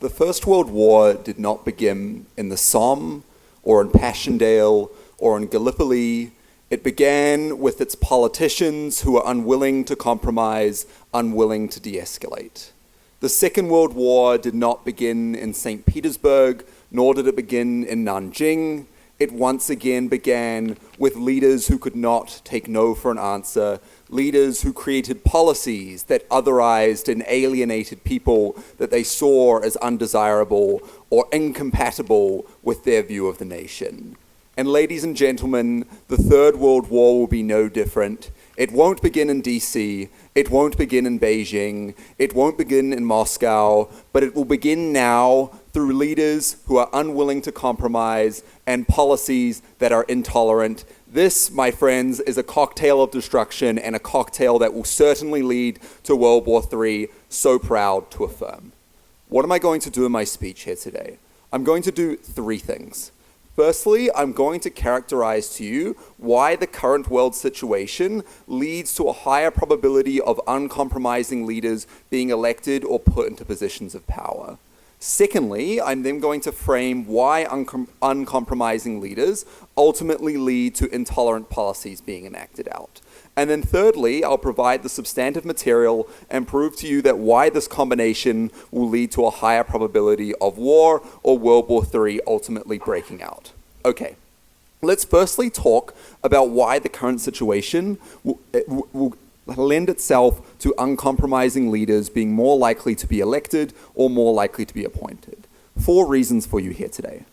The First World War did not begin in the Somme, or in Passchendaele, or in Gallipoli. It began with its politicians who were unwilling to compromise, unwilling to de-escalate. The Second World War did not begin in St. Petersburg, nor did it begin in Nanjing. It once again began with leaders who could not take no for an answer, leaders who created policies that otherized and alienated people that they saw as undesirable or incompatible with their view of the nation. And ladies and gentlemen, the Third World War will be no different. It won't begin in DC, it won't begin in Beijing, it won't begin in Moscow, but it will begin now through leaders who are unwilling to compromise and policies that are intolerant. This, my friends, is a cocktail of destruction and a cocktail that will certainly lead to World War III, so proud to affirm. What am I going to do in my speech here today? I'm going to do three things. Firstly, I'm going to characterize to you why the current world situation leads to a higher probability of uncompromising leaders being elected or put into positions of power. Secondly, I'm then going to frame why uncompromising leaders ultimately lead to intolerant policies being enacted out. And then thirdly, I'll provide the substantive material and prove to you that why this combination will lead to a higher probability of war or World War III ultimately breaking out. Okay, let's firstly talk about why the current situation will lend itself to uncompromising leaders being more likely to be elected or more likely to be appointed. 4 reasons for you here today.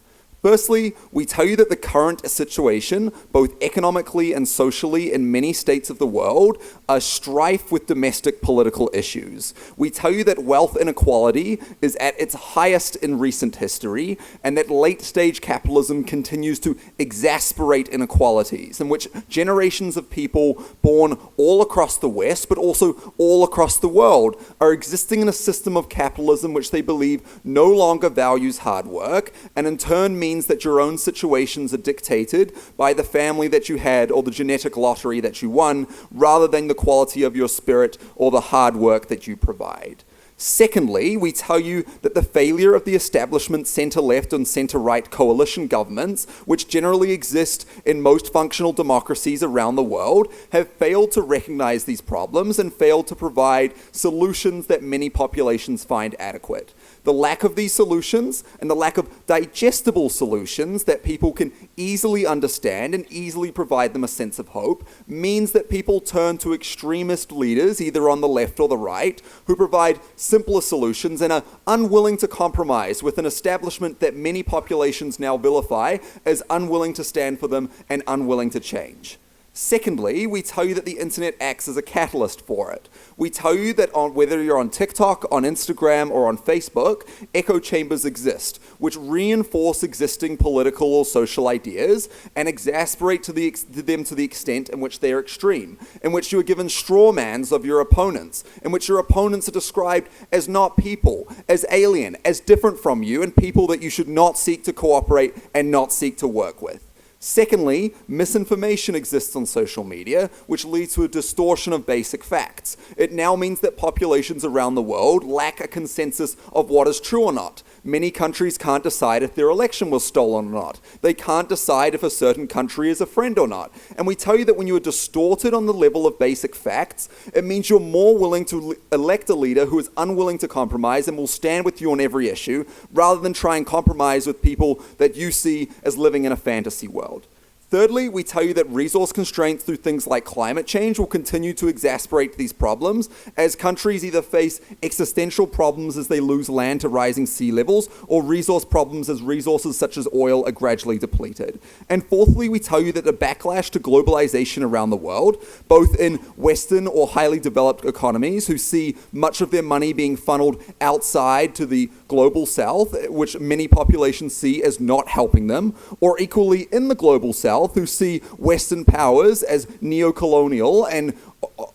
Firstly, we tell you that the current situation, both economically and socially in many states of the world, are strife with domestic political issues. We tell you that wealth inequality is at its highest in recent history, and that late-stage capitalism continues to exacerbate inequalities, in which generations of people born all across the West, but also all across the world, are existing in a system of capitalism which they believe no longer values hard work, and in turn means that your own situations are dictated by the family that you had or the genetic lottery that you won, rather than the quality of your spirit or the hard work that you provide. Secondly, we tell you that the failure of the establishment center-left and center-right coalition governments, which generally exist in most functional democracies around the world, have failed to recognize these problems and failed to provide solutions that many populations find adequate. The lack of these solutions and the lack of digestible solutions that people can easily understand and easily provide them a sense of hope means that people turn to extremist leaders, either on the left or the right, who provide simpler solutions and are unwilling to compromise with an establishment that many populations now vilify as unwilling to stand for them and unwilling to change. Secondly, we tell you that the internet acts as a catalyst for it. We tell you that whether you're on TikTok, on Instagram, or on Facebook, echo chambers exist, which reinforce existing political or social ideas and exasperate them to the extent in which they are extreme, in which you are given straw mans of your opponents, in which your opponents are described as not people, as alien, as different from you, and people that you should not seek to cooperate and not seek to work with. Secondly, misinformation exists on social media, which leads to a distortion of basic facts. It now means that populations around the world lack a consensus of what is true or not. Many countries can't decide if their election was stolen or not. They can't decide if a certain country is a friend or not. And we tell you that when you are distorted on the level of basic facts, it means you're more willing to elect a leader who is unwilling to compromise and will stand with you on every issue, rather than try and compromise with people that you see as living in a fantasy world. Thirdly, we tell you that resource constraints through things like climate change will continue to exacerbate these problems as countries either face existential problems as they lose land to rising sea levels, or resource problems as resources such as oil are gradually depleted. And fourthly, we tell you that the backlash to globalization around the world, both in Western or highly developed economies who see much of their money being funneled outside to the global south, which many populations see as not helping them, or equally in the global south, who see Western powers as neo-colonial and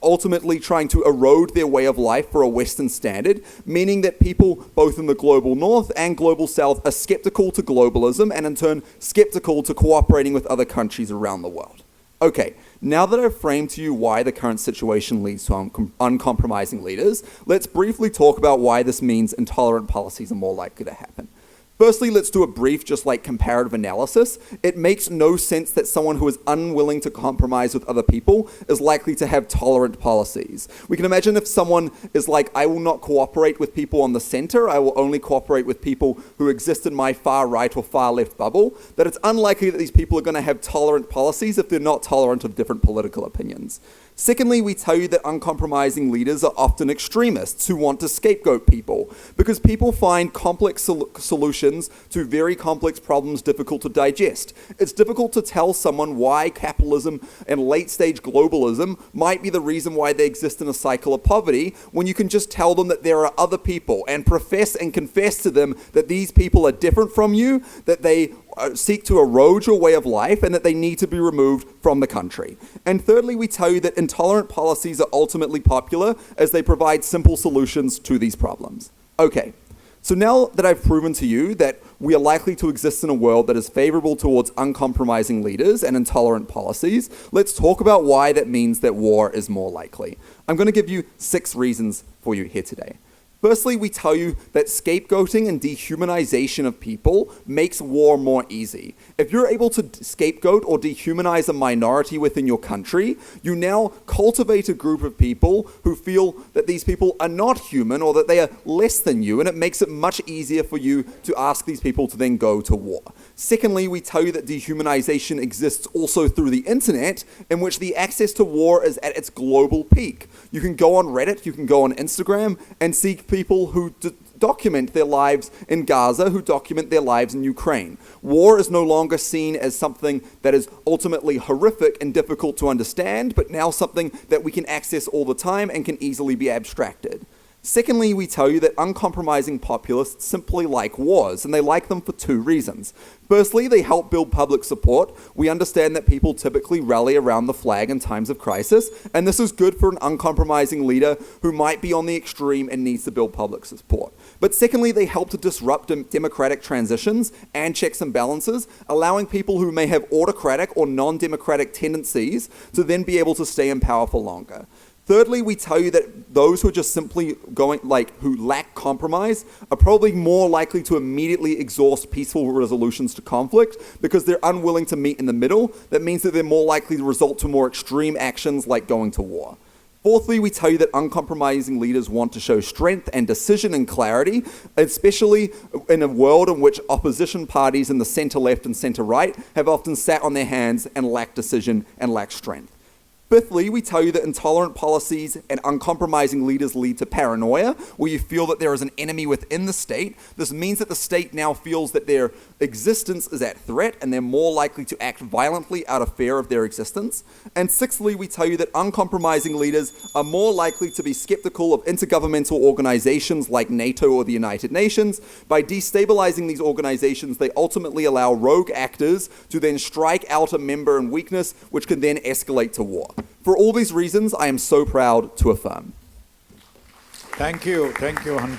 ultimately trying to erode their way of life for a Western standard, meaning that people both in the global north and global south are skeptical to globalism and in turn skeptical to cooperating with other countries around the world. Okay, Now that I've framed to you why the current situation leads to uncompromising leaders, let's briefly talk about why this means intolerant policies are more likely to happen. Firstly, let's do a brief, comparative analysis. It makes no sense that someone who is unwilling to compromise with other people is likely to have tolerant policies. We can imagine if someone is like, I will not cooperate with people on the center, I will only cooperate with people who exist in my far right or far left bubble, that it's unlikely that these people are going to have tolerant policies if they're not tolerant of different political opinions. Secondly, we tell you that uncompromising leaders are often extremists who want to scapegoat people, because people find complex solutions to very complex problems difficult to digest. It's difficult to tell someone why capitalism and late-stage globalism might be the reason why they exist in a cycle of poverty, when you can just tell them that there are other people and profess and confess to them that these people are different from you, that they seek to erode your way of life, and that they need to be removed from the country. And thirdly, we tell you that intolerant policies are ultimately popular as they provide simple solutions to these problems. Okay, so now that I've proven to you that we are likely to exist in a world that is favorable towards uncompromising leaders and intolerant policies, let's talk about why that means that war is more likely. I'm going to give you 6 reasons for you here today. Firstly, we tell you that scapegoating and dehumanization of people makes war more easy. If you're able to scapegoat or dehumanize a minority within your country, you now cultivate a group of people who feel that these people are not human or that they are less than you, and it makes it much easier for you to ask these people to then go to war. Secondly, we tell you that dehumanization exists also through the internet, in which the access to war is at its global peak. You can go on Reddit, you can go on Instagram, and see people who document their lives in Gaza, who document their lives in Ukraine. War is no longer seen as something that is ultimately horrific and difficult to understand, but now something that we can access all the time and can easily be abstracted. Secondly, we tell you that uncompromising populists simply like wars, and they like them for 2 reasons. Firstly, they help build public support. We understand that people typically rally around the flag in times of crisis, and this is good for an uncompromising leader who might be on the extreme and needs to build public support. But secondly, they help to disrupt democratic transitions and checks and balances, allowing people who may have autocratic or non-democratic tendencies to then be able to stay in power for longer. Thirdly, we tell you that those who are just simply who lack compromise are probably more likely to immediately exhaust peaceful resolutions to conflict because they're unwilling to meet in the middle. That means that they're more likely to result to more extreme actions like going to war. Fourthly, we tell you that uncompromising leaders want to show strength and decision and clarity, especially in a world in which opposition parties in the center-left and center-right have often sat on their hands and lack decision and lack strength. Fifthly, we tell you that intolerant policies and uncompromising leaders lead to paranoia, where you feel that there is an enemy within the state. This means that the state now feels that their existence is at threat, and they're more likely to act violently out of fear of their existence. And sixthly, we tell you that uncompromising leaders are more likely to be skeptical of intergovernmental organizations like NATO or the United Nations. By destabilizing these organizations, they ultimately allow rogue actors to then strike out a member in weakness, which can then escalate to war. For all these reasons, I am so proud to affirm. Thank you, Hunter.